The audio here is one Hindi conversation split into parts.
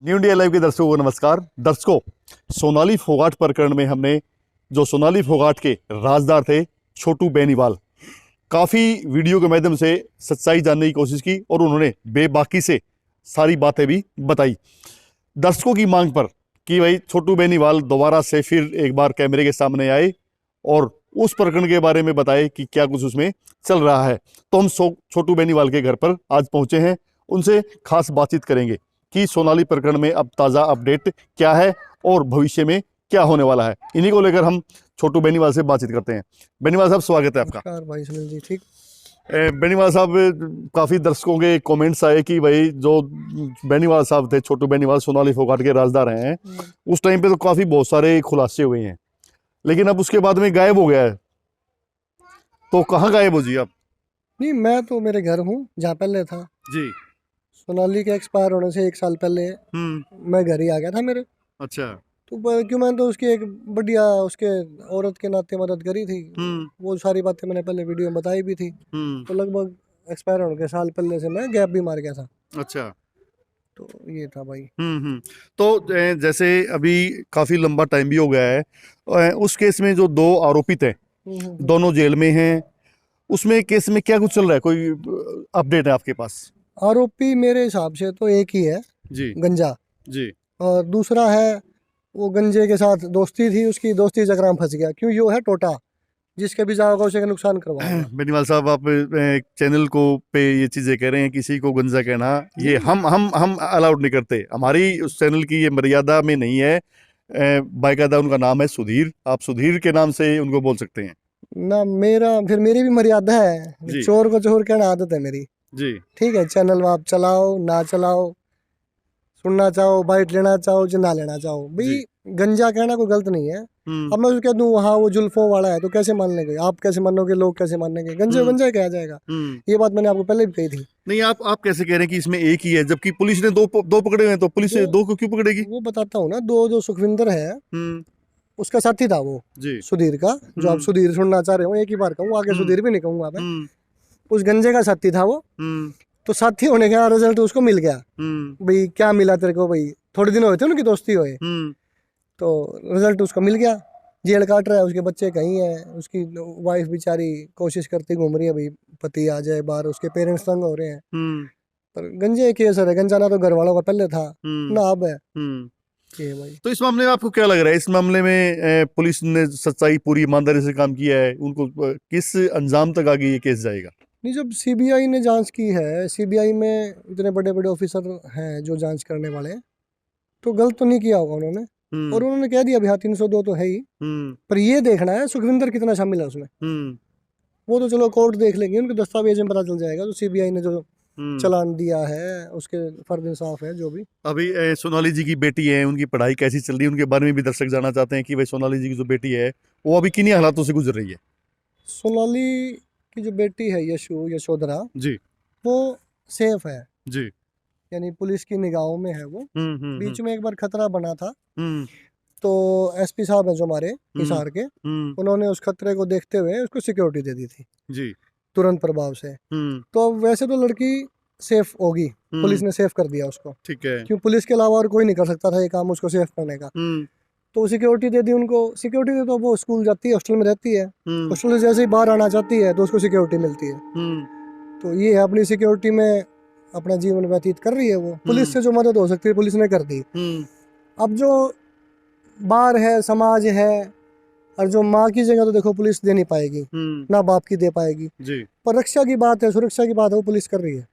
न्यू इंडिया लाइव के दर्शकों को नमस्कार। दर्शकों, सोनाली फोगाट प्रकरण में हमने जो सोनाली फोगाट के राजदार थे छोटू बेनीवाल, काफ़ी वीडियो के माध्यम से सच्चाई जानने की कोशिश की और उन्होंने बेबाकी से सारी बातें भी बताई दर्शकों की मांग पर कि भाई छोटू बेनीवाल दोबारा से फिर एक बार कैमरे के सामने आए और उस प्रकरण के बारे में बताए कि क्या कुछ उसमें चल रहा है। तो हम छोटू बेनीवाल के घर पर आज पहुंचे हैं, उनसे खास बातचीत करेंगे कि सोनाली प्रकरण में अब ताज़ा अपडेट क्या है और भविष्य में क्या होने वाला है। इन्हीं को लेकर हम छोटू बेनीवाल से बातचीत करते हैं। बेनीवाल साहब, स्वागत है आपका। नमस्कार भाई सुनील जी। ठीक। बेनीवाल साहब, काफ़ी दर्शकों के कमेंट्स आए कि भाई जो बेनीवाल साहब थे, छोटू बेनीवाल सोनाली फोगाट के राजदार हैं, उस टाइम पे तो काफ़ी बहुत सारे खुलासे हुए हैं, लेकिन अब उसके बाद में गायब हो गया है। तो कहाँ गायब हो जी आप? नहीं, मैं तो मेरे घर हूँ जहाँ पहले था जी। सोनाली के एक्सपायर होने से 1 साल पहले मैं घर ही आ गया था मेरे। अच्छा। तो क्यों, मैंने तो उसकी एक बढ़िया उसके औरत के नाते मदद करी थी। वो सारी बातें मैंने पहले वीडियो में बताई भी थी। तो लगभग एक्सपायर होने के साल पहले से मैं गैप भी मार गया था। अच्छा। तो ये था भाई। तो जैसे अभी काफी लंबा टाइम भी हो गया है, उस केस में जो दो आरोपित हैं दोनों जेल में हैं, उसमें केस में क्या कुछ चल रहा है? कोई अपडेट है आपके पास? आरोपी मेरे हिसाब से तो एक ही है जी गंजा, जी। और दूसरा है वो गंजे के साथ दोस्ती थी, उसकी दोस्ती चक्र में फंस गया। क्यों, यो है टोटा, जिसके भी जाओगा उसे नुकसान करवाएगा। बेनीवाल साहब, आप चैनल को पे ये चीजें कह रहे हैं, किसी को गंजा कहना ये हम अलाउड नहीं करते। हमारी उस चैनल की ये मर्यादा में नहीं है। बाकायदा उनका नाम है सुधीर, आप सुधीर के नाम से उनको बोल सकते हैं ना। मेरी भी मर्यादा है। चोर को चोर कहना आदत है मेरी। जी। ठीक है, चैनल आप चलाओ ना चलाओ, सुनना चाहो, बाइट लेना चाहो, जिन्ना लेना चाहो भाई। गंजा कहना कोई गलत नहीं है। अब मैं उसको कह दूं हाँ वो जुल्फों वाला है, तो कैसे मान लेंगे? आप कैसे मानोगे? लोग कैसे मानेंगे? गंजे गंजा कहा जाएगा। ये बात मैंने आपको पहले भी कही थी। नहीं, आप कैसे कह रहे हैं कि इसमें एक ही है, जबकि पुलिस ने दो पकड़े हुए हैं? तो पुलिस दो को क्यों पकड़ेगी? वो बताता हूँ ना। दो जो सुखविंदर है उसका साथी था वो जी। सुधीर का, जो आप सुधीर सुनना चाह रहे हो, एक ही बार कहूँ, आगे सुधीर भी नहीं कहूँगा मैं। उस गंजे का साथी था वो। तो साथी होने का रिजल्ट उसको मिल गया। भाई क्या मिला तेरे को? भाई थोड़े दिन हुए थे उनकी दोस्ती हुए, तो रिजल्ट उसको मिल गया। जेल काट रहा है, उसके बच्चे कहीं है, उसकी वाइफ बेचारी कोशिश करती घूम रही है भाई पति आ जाए बाहर, उसके पेरेंट्स तंग हो रहे हैं। पर गंजे केस है, गंजा ना तो घर वालों का पहले था ना अब है। ये भाई। तो इस मामले में आपको क्या लग रहा है? इस मामले में पुलिस ने सच्चाई पूरी ईमानदारी से काम किया है? उनको किस अंजाम तक आगे ये केस जाएगा? नहीं, जब सीबीआई ने जांच की है, सीबीआई में इतने बड़े बड़े ऑफिसर हैं जो जांच करने वाले, तो गलत तो नहीं किया होगा उन्होंने। और उन्होंने कह दिया हाँ 302 तो है ही। पर ये देखना है सुखविंदर कितना शामिल है उसमें। वो तो चलो कोर्ट देख लेंगे, उनके दस्तावेज में पता चल जाएगा। तो सीबीआई ने जो चालान दिया है उसके फर्द इंसाफ है जो भी। अभी सोनाली जी की बेटी है, उनकी पढ़ाई कैसी चल रही है? उनके बारे में भी दर्शक जानना चाहते हैं कि भाई सोनाली जी की जो बेटी है वो अभी किन्हीं हालातों से गुजर रही है। सोनाली की जो बेटी है यशोधरा जी। वो सेफ है जी। यानी पुलिस की निगाहों में है वो। बीच में एक बार खतरा बना था, तो एसपी साहब है जो हमारे हिसार के, उन्होंने उस खतरे को देखते हुए उसको सिक्योरिटी दे दी थी जी। तुरंत प्रभाव से। तो अब वैसे तो लड़की सेफ होगी, पुलिस ने सेफ कर दिया उसको। ठीक है। क्यों, पुलिस के अलावा और कोई नहीं कर सकता था ये काम उसको सेफ करने का। तो सिक्योरिटी दे दी उनको। सिक्योरिटी दे तो वो स्कूल जाती है, हॉस्टल में रहती है, हॉस्टल से जैसे ही बाहर आना चाहती है तो उसको सिक्योरिटी मिलती है। तो ये है, अपनी सिक्योरिटी में अपना जीवन व्यतीत कर रही है वो। पुलिस से जो मदद हो सकती है पुलिस ने कर दी। अब जो बाहर है, समाज है, और जो माँ की जगह तो देखो पुलिस दे नहीं पाएगी, ना बाप की दे पाएगी जी। पर रक्षा की बात है, सुरक्षा की बात है, वो पुलिस कर रही है।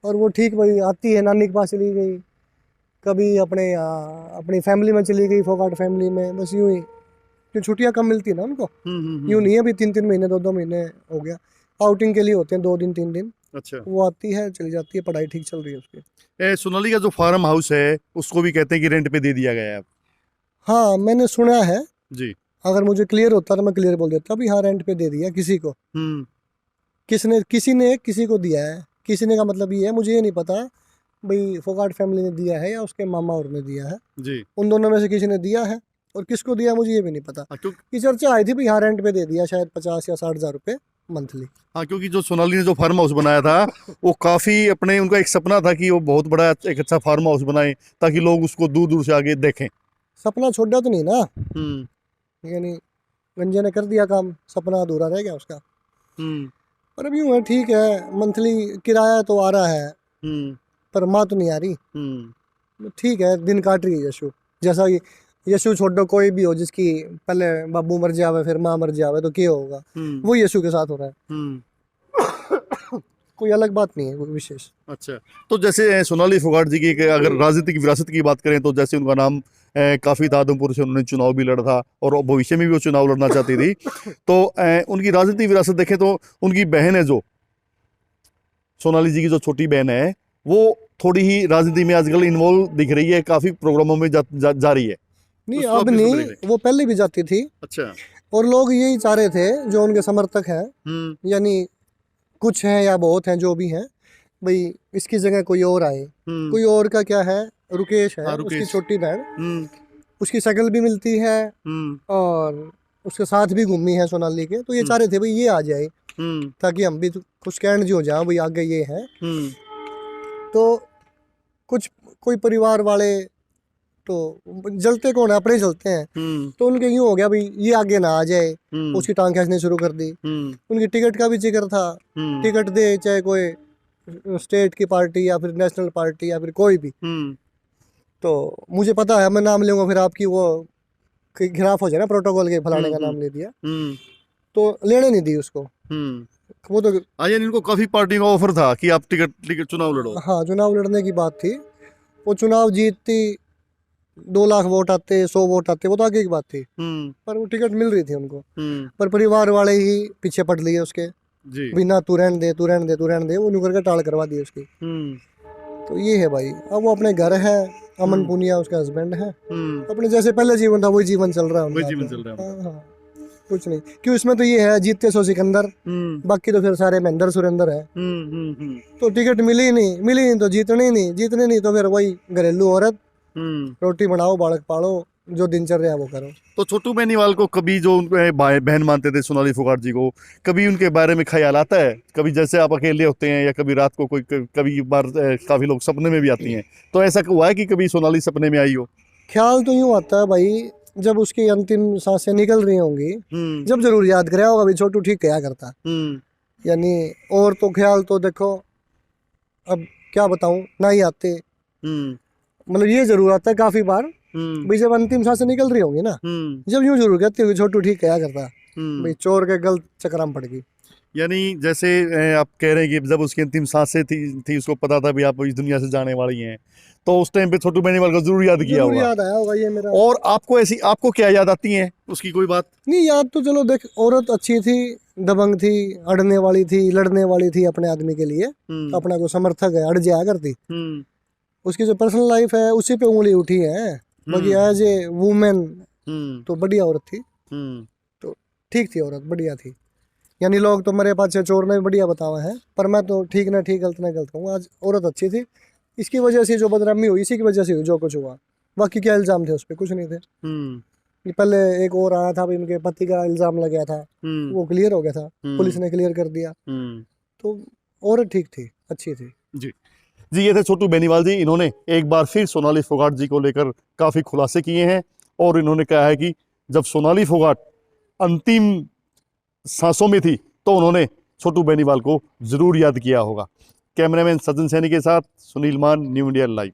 और वो ठीक भाई आती है, नानी के पास चली गई, कभी अपनी फैमिली में चली गई, फोगाट फैमिली में, बस यूं ही। क्यों, छुट्टियां कम मिलती है ना उनको। यूं नहीं है अभी 3-3 महीने 2-2 महीने हो गया आउटिंग के लिए होते हैं, 2 दिन 3 दिन। अच्छा। वो आती है चली जाती है, पढ़ाई ठीक चल रही है उसकी। सोनाली का जो फार्म हाउस है उसको भी कहते हैं कि रेंट पे दे दिया गया है। हाँ मैंने सुना है जी। अगर मुझे क्लियर होता तो मैं क्लियर बोल देता भी हाँ रेंट पे दे दिया किसी को। किसी ने किसी को दिया है। किसी ने का मतलब ये है, मुझे ये नहीं पता भाई फोगाट फैमिली ने दिया है या उसके मामा और ने दिया है जी। उन दोनों में से किसी ने दिया है। और किसको दिया मुझे ये भी नहीं पता। ये चर्चा आई थी भाई हाँ रेंट पे दे दिया, शायद 50 या 60 हज़ार रुपये मंथली। हाँ, क्योंकि जो सोनाली ने जो फार्म हाउस बनाया था वो काफी अपने, उनका एक सपना था कि वो बहुत बड़ा एक अच्छा फार्म हाउस बनाए ताकि लोग उसको दूर दूर से आगे देखें। सपना छोड़ा तो नहीं ना, हम्म यानी गंजे ने कर दिया काम, सपना अधूरा रह गया उसका। हम्म पर अब यूँ है, ठीक है, मंथली किराया तो आ रहा है हम्म पर माँ तो नहीं आ रही। ठीक है, दिन काट रही है यशु। जैसा कि यशु छोड़ो कोई भी हो जिसकी पहले बाबू मर जावे फिर माँ मर जावे तो क्या होगा, वो यशु के साथ हो रहा है। कोई अलग बात नहीं है, कोई विशेष। अच्छा, तो जैसे सोनाली फोगाट जी की अगर राजनीतिक विरासत की बात करें तो जैसे उनका नाम काफी था, आदमपुर से उन्होंने चुनाव भी लड़ा था और भविष्य में भी वो चुनाव लड़ना चाहती थी। तो उनकी राजनीतिक विरासत देखें तो उनकी बहन है जो सोनाली जी की जो छोटी बहन है वो थोड़ी ही राजनीति में आजकल इन्वॉल्व दिख रही है, काफी प्रोग्रामों में जा रही है। नहीं उसको अब अपनी नहीं, सुधरेंगे। वो पहले भी जाती थी अच्छा। और लोग यही चाह रहे थे जो उनके समर्थक हैं, यानी कुछ हैं या बहुत हैं जो भी हैं, भाई इसकी जगह कोई और आए। कोई और का क्या है, रुकेश है, हाँ, उसकी रुकेश। छोटी बहन, उसकी शक्ल भी मिलती है और उसके साथ भी घूमी है सोनाली के, तो ये चाह रहे थे भाई ये आ जाए ताकि हम भी कुछ कैंड जो हो जाए भाई आगे ये है। तो कुछ कोई परिवार वाले तो जलते कौन है, अपने जलते हैं, तो उनके यूं हो गया भाई ये आगे ना आ जाए, उसकी टांग खींचने शुरू कर दी। उनकी टिकट का भी जिक्र था, टिकट दे चाहे कोई स्टेट की पार्टी या फिर नेशनल पार्टी या फिर कोई भी। तो मुझे पता है मैं नाम लूंगा फिर आपकी वो खिलाफ हो जाए ना प्रोटोकॉल के, फलाने का नाम ले दिया तो लेने नहीं दी उसको। वो तो हाँ, यानी इनको काफी पार्टी का ऑफर था कि आप टिकट टिकट चुनाव लड़ो। हाँ, चुनाव लड़ने की बात थी। वो चुनाव जीतती, 2 लाख वोट आते, 100 वोट आते, वो तो आगे की बात थी, पर वो टिकट मिल रही थी उनको। पर परिवार वाले ही पीछे पड़ लिए उसके, जी। बिना तू रहने दे, तू रहने दे, तू रहने दे, वो नुकर के टाल करवा दी उसकी। तो ये है भाई, अब वो अपने घर है, अमन पुनिया उसका हस्बैंड है, अपने जैसे पहले जीवन था वही जीवन चल रहा है वही उनका। जीवन चल रहा है। हाँ हाँ, कुछ नहीं, क्यों इसमें तो ये है जीतते सो सिकंदर, बाकी तो फिर सारे महेंद्र सुरेंद्र है। तो टिकट मिली नहीं तो जीतने नहीं तो फिर वही घरेलू औरत, रोटी बनाओ बालक पालो, जो दिनचर्या है वो करो। तो छोटू बेनीवाल को कभी जो उनके बहन मानते थे सोनाली फोगाट जी को, कभी उनके बारे में ख्याल आता है? कभी जैसे आप अकेले होते हैं या कभी रात को कोई कभी बार काफी लोग सपने में भी आती हैं, तो ऐसा हुआ है कि कभी सोनाली सपने में आई हो? ख्याल तो यूं आता है भाई, जब उसकी अंतिम सांसें निकल रही होंगी, जब जरूर याद कराया होगा भाई छोटू ठीक क्या करता। यानी और तो ख्याल तो देखो अब क्या बताऊं, ना ही आते। मतलब ये जरूर आता है काफी बार भाई, जब अंतिम सांसें निकल रही होंगी ना, जब यूं जरूर कहती होगी छोटू ठीक क्या करता, भाई चोर के गलत चक्कर में पड़ गई। यानी जैसे आप कह रहे हैं कि जब उसकी अंतिम सांसें थी उसको पता था भी आप इस दुनिया से जाने वाली हैं, तो उस टाइम पे छोटू बेनीवाल को जरूर याद किया जरूर होगा। याद आया होगा ये मेरा। और आपको क्या याद आती है उसकी कोई बात? नहीं याद तो चलो देख, औरत अच्छी थी, दबंग थी, अड़ने वाली थी, लड़ने वाली थी अपने आदमी के लिए, अपना कोई समर्थक है अड़ जाया करती। उसकी जो पर्सनल लाइफ है उसी पे उंगली उठी है, बाकी एज ए वुमेन तो बढ़िया औरत थी। तो ठीक थी औरत, बढ़िया थी। यानी लोग तो मेरे पास चोर ने भी बढ़िया बतावा है, पर मैं तो ठीक ना ठीक गलत ना गलत कहूँगा। आज औरत अच्छी थी, इसकी वजह से जो बदनामी हुई इसी की वजह से हुई जो कुछ हुआ, बाकी क्या इल्जाम थे उस पर, कुछ नहीं थे। ये पहले एक और आया था, इनके पति का इल्जाम लग गया था, वो क्लियर हो गया था, पुलिस ने क्लियर कर दिया। तो औरत ठीक थी, अच्छी थी। जी, ये थे छोटू बेनीवाल जी। इन्होंने एक बार फिर सोनाली फोगाट जी को लेकर काफी खुलासे किए हैं और इन्होंने कहा है कि जब सोनाली फोगाट अंतिम सांसों में थी तो उन्होंने छोटू बेनीवाल को जरूर याद किया होगा। कैमरामैन सचिन सैनी के साथ सुनील मान, न्यू इंडिया लाइव।